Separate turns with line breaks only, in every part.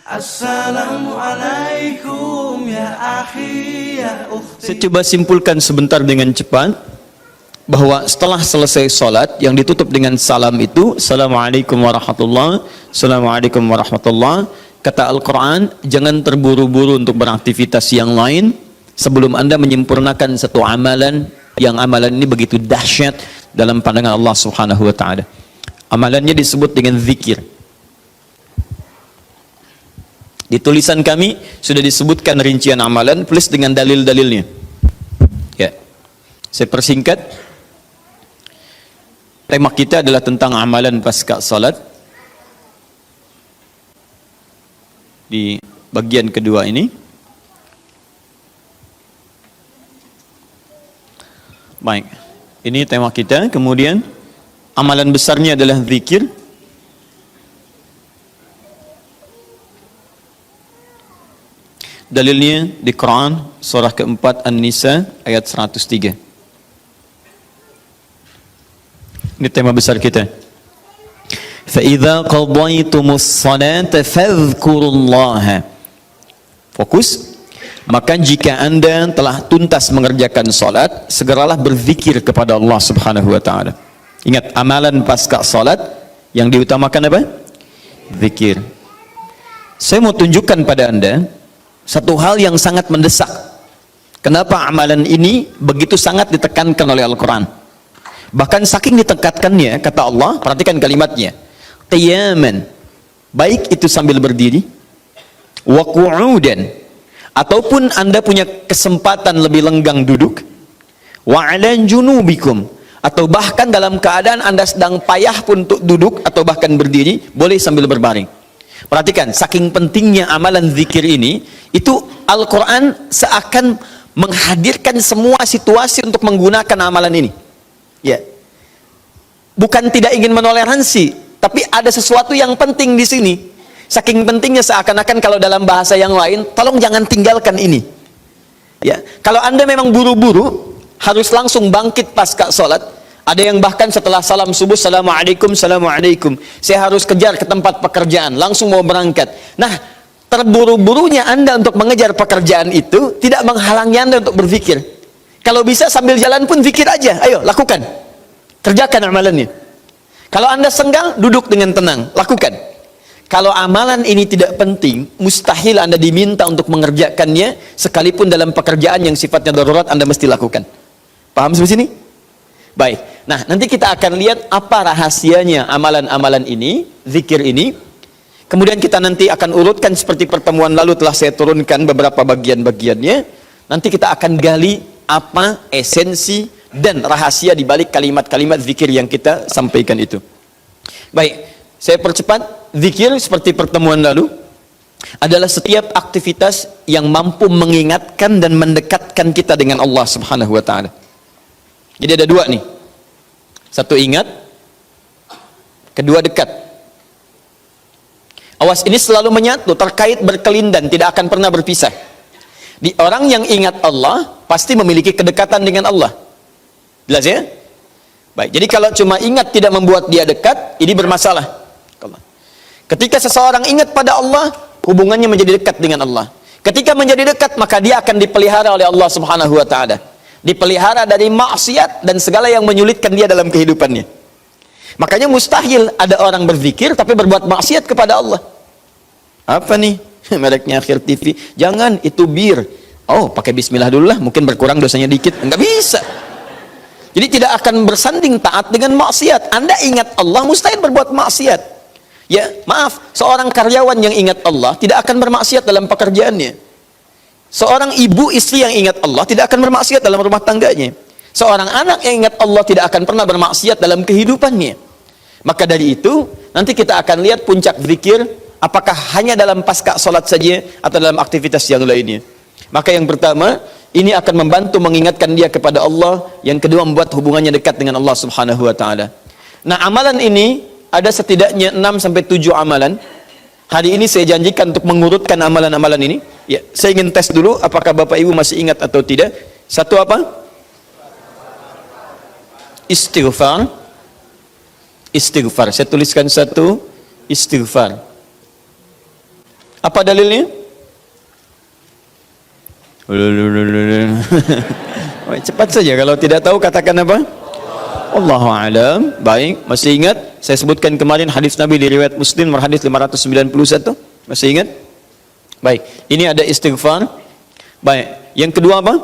Assalamualaikum ya akhi ya ukhti.
Saya coba simpulkan sebentar dengan cepat bahwa setelah selesai sholat yang ditutup dengan salam itu Assalamualaikum warahmatullahi, Assalamualaikum warahmatullahi. Kata Al-Quran, jangan terburu-buru untuk beraktivitas yang lain sebelum Anda menyempurnakan satu amalan yang amalan ini begitu dahsyat dalam pandangan Allah Subhanahu wa Ta'ala. Amalannya disebut dengan zikir. Di tulisan kami sudah disebutkan rincian amalan plus dengan dalil-dalilnya. Ya. Saya persingkat. Tema kita adalah tentang amalan pasca salat. Di bagian kedua ini. Baik. Ini tema kita. Kemudian amalan besarnya adalah zikir. Dalilnya di Quran surah keempat An-Nisa ayat 103. Ini tema besar kita. فَإِذَا قَضَيْتُمُ الصَّلَاةَ فَاذْكُرُوا اللَّهَ. Fokus. Maka jika Anda telah tuntas mengerjakan salat, segeralah berzikir kepada Allah Subhanahu wa Ta'ala. Ingat, amalan pasca salat yang diutamakan apa? Zikir. Saya mau tunjukkan pada Anda satu hal yang sangat mendesak. Kenapa amalan ini begitu sangat ditekankan oleh Al-Quran? Bahkan saking ditekatkannya, kata Allah, perhatikan kalimatnya, qiyaman, baik itu sambil berdiri, wa qu'udan, ataupun Anda punya kesempatan lebih lenggang duduk, wa 'ala junubikum, atau bahkan dalam keadaan Anda sedang payah pun untuk duduk atau bahkan berdiri, boleh sambil berbaring. Perhatikan, saking pentingnya amalan zikir ini, itu Al-Quran seakan menghadirkan semua situasi untuk menggunakan amalan ini. Ya, bukan tidak ingin menoleransi, tapi ada sesuatu yang penting di sini. Saking pentingnya seakan-akan kalau dalam bahasa yang lain, tolong jangan tinggalkan ini. Ya, kalau Anda memang buru-buru, harus langsung bangkit pasca sholat. Ada yang bahkan setelah salam subuh, Assalamualaikum, Assalamualaikum, saya harus kejar ke tempat pekerjaan, langsung mau berangkat. Nah, terburu-burunya Anda untuk mengejar pekerjaan itu tidak menghalangi Anda untuk berzikir. Kalau bisa sambil jalan pun zikir aja, ayo lakukan, kerjakan amalannya. Kalau Anda senggang, duduk dengan tenang, lakukan. Kalau amalan ini tidak penting, mustahil Anda diminta untuk mengerjakannya, sekalipun dalam pekerjaan yang sifatnya darurat Anda mesti lakukan. Paham sampai sini? Baik. Nah, nanti kita akan lihat apa rahasianya amalan-amalan ini, zikir ini. Kemudian kita nanti akan urutkan seperti pertemuan lalu telah saya turunkan beberapa bagian-bagiannya. Nanti kita akan gali apa esensi dan rahasia di balik kalimat-kalimat zikir yang kita sampaikan itu. Baik, saya percepat. Zikir seperti pertemuan lalu adalah setiap aktivitas yang mampu mengingatkan dan mendekatkan kita dengan Allah Subhanahu wa Ta'ala. Jadi ada dua nih. Satu ingat, kedua dekat. Awas, ini selalu menyatu, terkait berkelindan, tidak akan pernah berpisah. Di orang yang ingat Allah pasti memiliki kedekatan dengan Allah. Jelas ya? Baik, jadi kalau cuma ingat tidak membuat dia dekat, ini bermasalah. Ketika seseorang ingat pada Allah, hubungannya menjadi dekat dengan Allah. Ketika menjadi dekat, maka dia akan dipelihara oleh Allah Subhanahu wa Ta'ala. Dipelihara dari maksiat dan segala yang menyulitkan dia dalam kehidupannya. Makanya mustahil ada orang berzikir tapi berbuat maksiat kepada Allah. Apa nih? Mereknya Akhir TV. Jangan, itu bir. Oh, pakai bismillah dulu lah, mungkin berkurang dosanya dikit. Enggak bisa. Jadi tidak akan bersanding taat dengan maksiat. Anda ingat Allah, mustahil berbuat maksiat. Ya, maaf, seorang karyawan yang ingat Allah tidak akan bermaksiat dalam pekerjaannya. Seorang ibu istri yang ingat Allah tidak akan bermaksiat dalam rumah tangganya. Seorang anak yang ingat Allah tidak akan pernah bermaksiat dalam kehidupannya. Maka dari itu, nanti kita akan lihat puncak zikir, apakah hanya dalam pasca sholat saja atau dalam aktivitas yang lainnya. Maka yang pertama, ini akan membantu mengingatkan dia kepada Allah. Yang kedua, membuat hubungannya dekat dengan Allah Subhanahu wa Ta'ala. Nah, amalan ini ada setidaknya 6-7 amalan. Hari ini saya janjikan untuk mengurutkan amalan-amalan ini. Ya, saya ingin tes dulu apakah Bapak Ibu masih ingat atau tidak. Satu apa? Istighfar. Istighfar. Saya tuliskan satu, istighfar. Apa dalilnya? Cepat saja, kalau tidak tahu katakan apa? Allahu a'lam. Baik, masih ingat? Saya sebutkan kemarin hadis Nabi di riwayat Muslim hadis 591. Masih ingat? Baik, ini ada istighfar. Baik, yang kedua apa?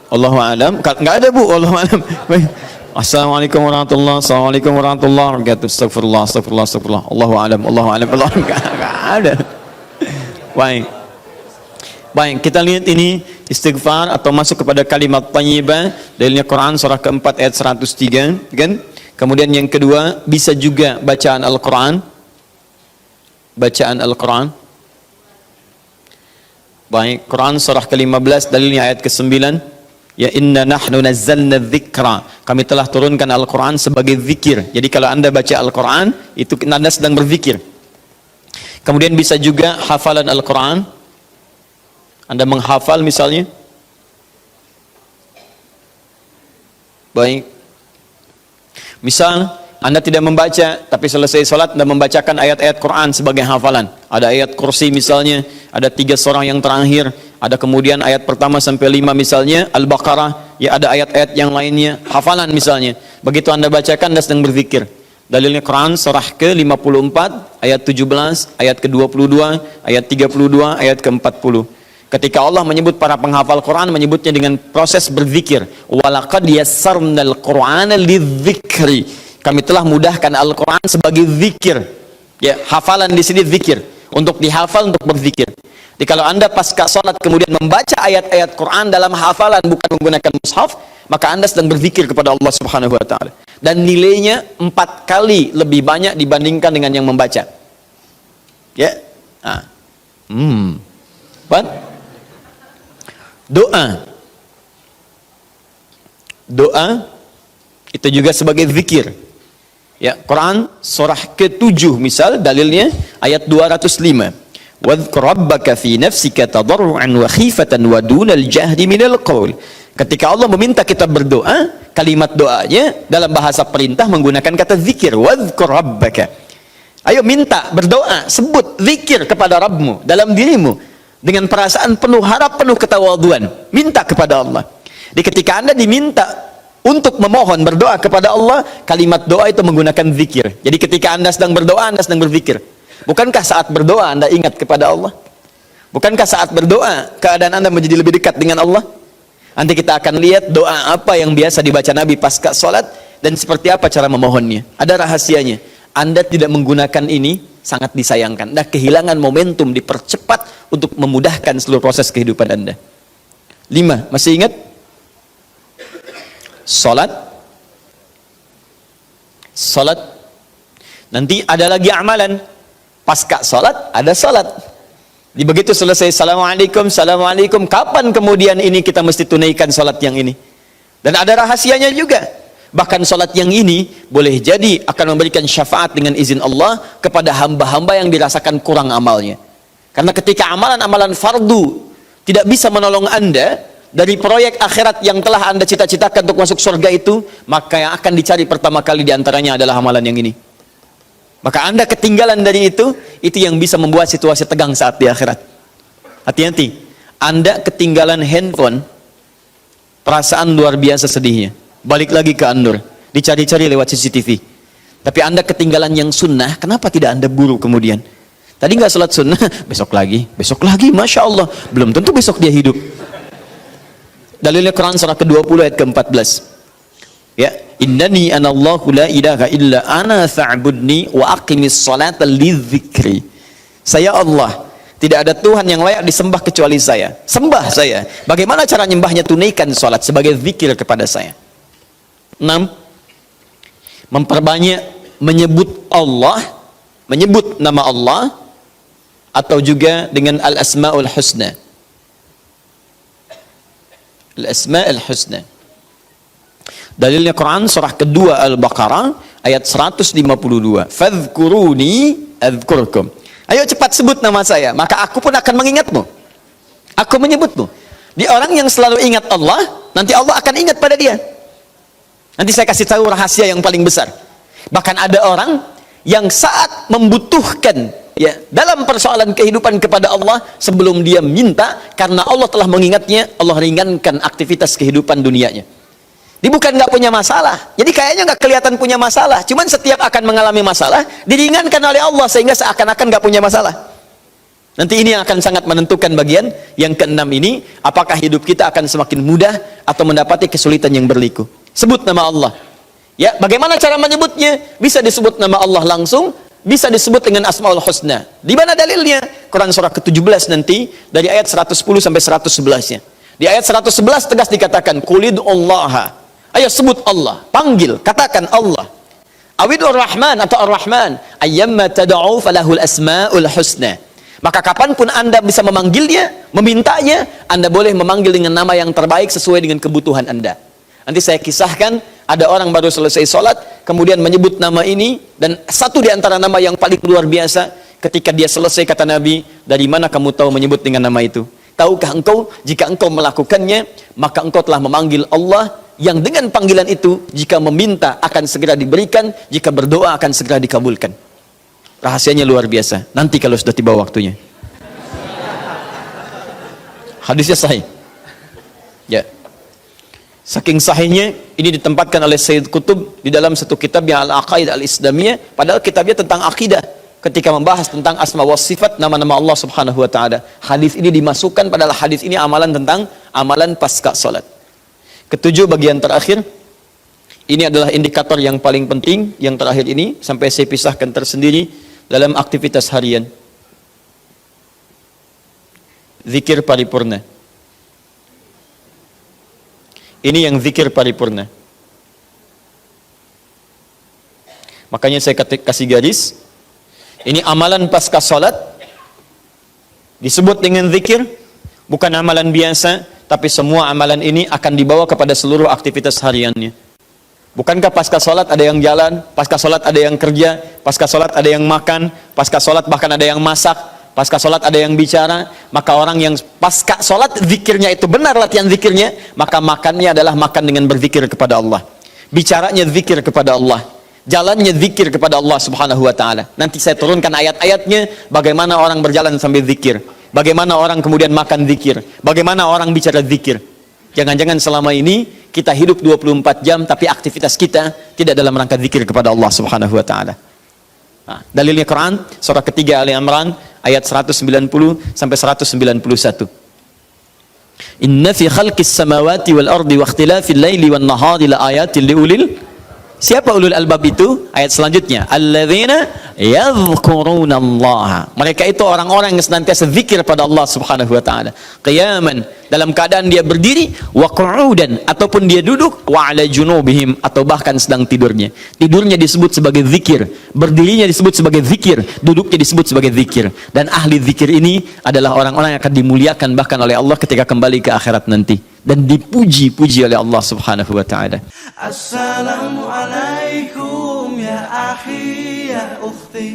Allahu a'lam. Enggak ada Bu, Allahu a'lam. Baik. Assalamualaikum warahmatullahi wabarakatuh. Assalamualaikum warahmatullahi wabarakatuh. Astagfirullah, astagfirullah, astagfirullah. Allahu a'lam, Allahu a'lam. Enggak ada. Baik. Baik, kita lihat ini istighfar atau masuk kepada kalimat thayyibah. Dalilnya Quran surah keempat ayat 103, kan? Kemudian yang kedua, bisa juga bacaan Al-Quran. Bacaan Al-Quran. Baik, Quran surah ke-15, dalilnya ayat ke-9. Ya inna nahnu nazzalna dzikra. Kami telah turunkan Al-Quran sebagai zikir. Jadi kalau Anda baca Al-Quran, itu Anda sedang berzikir. Kemudian bisa juga hafalan Al-Quran. Anda menghafal misalnya. Baik. Misal Anda tidak membaca, tapi selesai sholat Anda membacakan ayat-ayat Quran sebagai hafalan. Ada ayat kursi misalnya, ada 3 surah yang terakhir, ada kemudian ayat pertama sampai 5 misalnya, Al-Baqarah, ya ada ayat-ayat yang lainnya, hafalan misalnya. Begitu Anda bacakan, Anda sedang berzikir. Dalilnya Quran surah ke-54, ayat 17, ayat ke-22, ayat 32, ayat ke-40. Ketika Allah menyebut para penghafal Quran, menyebutnya dengan proses berzikir. Walaqad yassarnal Qur'ana lidzikri. Kami telah mudahkan Al-Quran sebagai zikir. Ya, hafalan di sini zikir. Untuk dihafal, untuk berzikir. Jadi kalau Anda pasca sholat kemudian membaca ayat-ayat Quran dalam hafalan bukan menggunakan mushaf, maka Anda sedang berzikir kepada Allah Subhanahu wa taala. Dan nilainya 4 kali lebih banyak dibandingkan dengan yang membaca. Ya. Nah. Doa itu juga sebagai zikir. Ya, Quran surah ke-7 misal dalilnya ayat 205. Wadhkur rabbaka fi nafsika tadarruan wa khifatan wa dunal jahdi minal qaul. Ketika Allah meminta kita berdoa, kalimat doanya dalam bahasa perintah menggunakan kata zikir. Wadhkur rabbaka. Ayo minta, berdoa, sebut zikir kepada Rabbmu dalam dirimu. Dengan perasaan penuh harap, penuh ketawaduan, minta kepada Allah. Di ketika Anda diminta untuk memohon berdoa kepada Allah, kalimat doa itu menggunakan zikir. Jadi ketika Anda sedang berdoa, Anda sedang berzikir. Bukankah saat berdoa Anda ingat kepada Allah? Bukankah saat berdoa keadaan Anda menjadi lebih dekat dengan Allah? Nanti kita akan lihat doa apa yang biasa dibaca Nabi pasca sholat dan seperti apa cara memohonnya. Ada rahasianya. Anda tidak menggunakan ini, sangat disayangkan. Anda kehilangan momentum, dipercepat untuk memudahkan seluruh proses kehidupan Anda. 5, masih ingat? Salat. Nanti ada lagi amalan. Pasca salat, ada salat. Di begitu selesai, Assalamualaikum, Assalamualaikum. Kapan kemudian ini kita mesti tunaikan salat yang ini? Dan ada rahasianya juga. Bahkan salat yang ini boleh jadi akan memberikan syafaat dengan izin Allah kepada hamba-hamba yang dirasakan kurang amalnya. Karena ketika amalan-amalan fardu tidak bisa menolong Anda dari proyek akhirat yang telah Anda cita-citakan untuk masuk surga itu, maka yang akan dicari pertama kali diantaranya adalah amalan yang ini. Maka Anda ketinggalan dari itu yang bisa membuat situasi tegang saat di akhirat. Hati-hati, Anda ketinggalan handphone, perasaan luar biasa sedihnya. Balik lagi ke An-Nur, dicari-cari lewat CCTV. Tapi Anda ketinggalan yang sunnah, kenapa tidak Anda buru kemudian? Tadi nggak sholat sunnah, besok lagi, Masya Allah. Belum tentu besok dia hidup. Dalilnya Quran surah ke-20 ayat ke-14. Ya, innani anallahu la ilaha illa ana fa'budni wa aqimis salata lidzikri. Saya Allah, tidak ada Tuhan yang layak disembah kecuali saya. Sembah saya. Bagaimana cara nyembahnya? Tunaikan salat sebagai zikir kepada saya. 6. Memperbanyak menyebut Allah, menyebut nama Allah, atau juga dengan al-asma'ul husna. Al-asma'ul husna. Dalilnya Quran surah kedua Al-Baqarah ayat 152. Fadhkuruni adzkurkum. Ayo cepat sebut nama saya, maka aku pun akan mengingatmu. Aku menyebutmu. Di orang yang selalu ingat Allah, nanti Allah akan ingat pada dia. Nanti saya kasih tahu rahasia yang paling besar. Bahkan ada orang yang saat membutuhkan ya, dalam persoalan kehidupan kepada Allah sebelum dia minta, karena Allah telah mengingatnya, Allah ringankan aktivitas kehidupan dunianya. Dia bukan nggak punya masalah, jadi kayaknya nggak kelihatan punya masalah, cuman setiap akan mengalami masalah diringankan oleh Allah sehingga seakan-akan nggak punya masalah. Nanti ini yang akan sangat menentukan bagian yang keenam ini, apakah hidup kita akan semakin mudah atau mendapati kesulitan yang berliku. Sebut nama Allah. Ya, bagaimana cara menyebutnya? Bisa disebut nama Allah langsung, bisa disebut dengan Asmaul Husna. Di mana dalilnya? Quran surah ke-17 nanti dari ayat 110 sampai 111-nya. Di ayat 111 tegas dikatakan, "Qulidullaha." Ayo sebut Allah, panggil, katakan Allah. Awidur Rahman atau Ar-Rahman, ayyamma tad'u falahul asmaul husna. Maka kapanpun Anda bisa memanggilnya, memintanya, Anda boleh memanggil dengan nama yang terbaik sesuai dengan kebutuhan Anda. Nanti saya kisahkan, ada orang baru selesai sholat, kemudian menyebut nama ini, dan satu di antara nama yang paling luar biasa, ketika dia selesai kata Nabi, dari mana kamu tahu menyebut dengan nama itu? Tahukah engkau, jika engkau melakukannya, maka engkau telah memanggil Allah, yang dengan panggilan itu, jika meminta akan segera diberikan, jika berdoa akan segera dikabulkan. Rahasianya luar biasa. Nanti kalau sudah tiba waktunya. Hadisnya sahih. Ya. Saking sahihnya, ini ditempatkan oleh Sayyid Qutb di dalam satu kitab yang Al-Aqaid Al-Islamiyah, padahal kitabnya tentang akidah. Ketika membahas tentang asma wa sifat, nama-nama Allah Subhanahu wa taala. Hadis ini dimasukkan, padahal hadis ini amalan tentang amalan pasca salat. Ketujuh, bagian terakhir. Ini adalah indikator yang paling penting, yang terakhir ini sampai saya pisahkan tersendiri dalam aktivitas harian. Zikir paripurna. Ini yang zikir paripurna. Makanya saya kasih garis. Ini amalan pasca salat disebut dengan zikir, bukan amalan biasa, tapi semua amalan ini akan dibawa kepada seluruh aktivitas hariannya. Bukankah pasca sholat ada yang jalan, pasca sholat ada yang kerja, pasca sholat ada yang makan, pasca sholat bahkan ada yang masak, pasca sholat ada yang bicara? Maka orang yang pasca sholat zikirnya itu benar latihan zikirnya, maka makannya adalah makan dengan berzikir kepada Allah, bicaranya zikir kepada Allah, jalannya zikir kepada Allah Subhanahu wa ta'ala. Nanti saya turunkan ayat-ayatnya, bagaimana orang berjalan sambil zikir, bagaimana orang kemudian makan zikir, bagaimana orang bicara zikir. Jangan-jangan selama ini kita hidup 24 jam tapi aktivitas kita tidak dalam rangka zikir kepada Allah Subhanahu wa taala. Nah, dalilnya Quran surah ketiga Ali Imran ayat 190 sampai 191. Inna fi khalqis samawati wal ardi wa ikhtilafil laili wan nahari la ayatin liulil. Siapa ulul albab itu? Ayat selanjutnya, alladzina yadhkurunallaha. Mereka itu orang-orang yang senantiasa zikir pada Allah Subhanahu wa taala. Qiyaman, dalam keadaan dia berdiri, wa qu'udan, ataupun dia duduk, wa 'ala junubihim, atau bahkan sedang tidurnya. Tidurnya disebut sebagai zikir, berdirinya disebut sebagai zikir, duduknya disebut sebagai zikir. Dan ahli zikir ini adalah orang-orang yang akan dimuliakan bahkan oleh Allah ketika kembali ke akhirat nanti, dan dipuji-puji oleh Allah Subhanahu wa taala.
Assalamualaikum ya akhi ya ukhti.